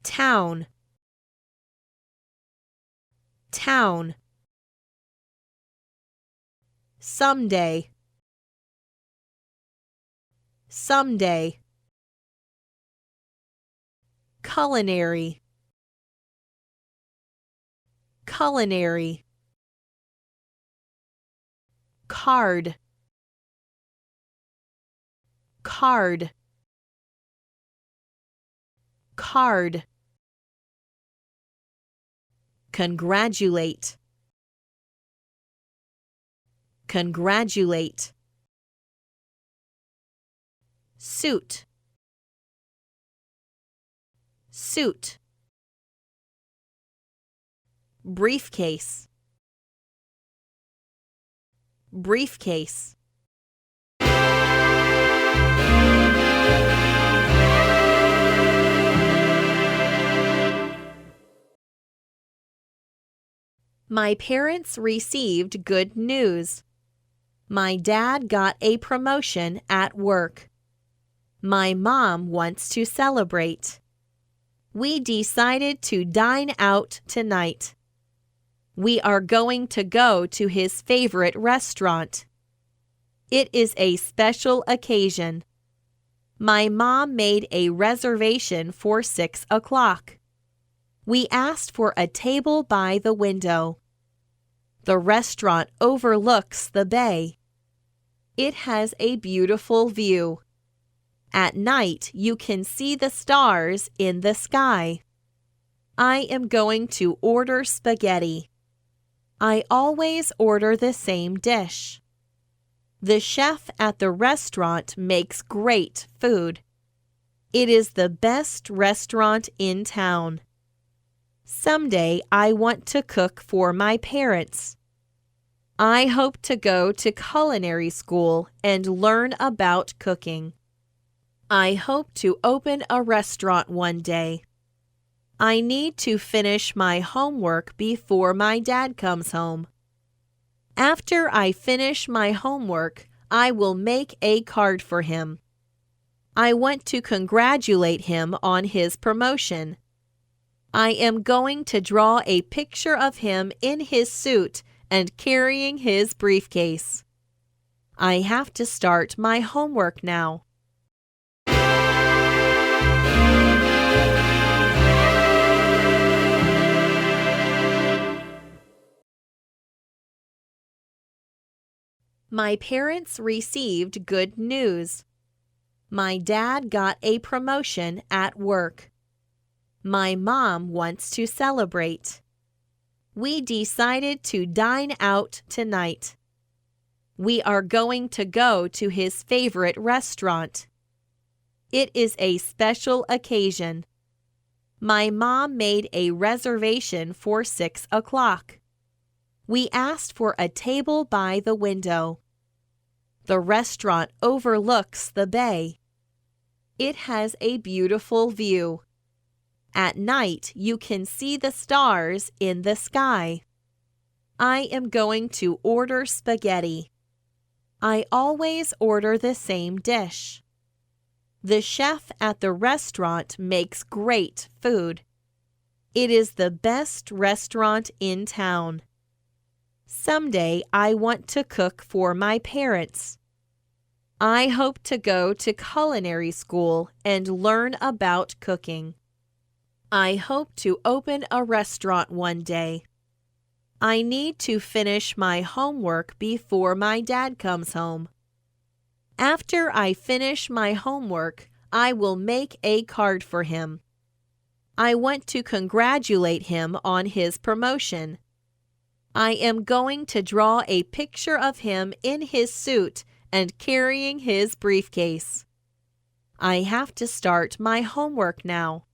town, town. Someday, someday. Culinary, culinary. Card, card, card. Congratulate, congratulate. Suit, suit. Briefcase, briefcase. My parents received good news. My dad got a promotion at work. My mom wants to celebrate. We decided to dine out tonight. We are going to go to his favorite restaurant. It is a special occasion. My mom made a reservation for 6 o'clock. We asked for a table by the window. The restaurant overlooks the bay. It has a beautiful view. At night, you can see the stars in the sky. I am going to order spaghetti. I always order the same dish. The chef at the restaurant makes great food. It is the best restaurant in town. Someday I want to cook for my parents. I hope to go to culinary school and learn about cooking. I hope to open a restaurant one day. I need to finish my homework before my dad comes home. After I finish my homework, I will make a card for him. I want to congratulate him on his promotion. I am going to draw a picture of him in his suit and carrying his briefcase. I have to start my homework now. My parents received good news. My dad got a promotion at work. My mom wants to celebrate. We decided to dine out tonight. We are going to go to his favorite restaurant. It is a special occasion. My mom made a reservation for 6 o'clock. We asked for a table by the window. The restaurant overlooks the bay. It has a beautiful view. At night, you can see the stars in the sky. I am going to order spaghetti. I always order the same dish. The chef at the restaurant makes great food. It is the best restaurant in town. Someday I want to cook for my parents. I hope to go to culinary school and learn about cooking. I hope to open a restaurant one day. I need to finish my homework before my dad comes home. After I finish my homework, I will make a card for him. I want to congratulate him on his promotion. I am going to draw a picture of him in his suit and carrying his briefcase. I have to start my homework now.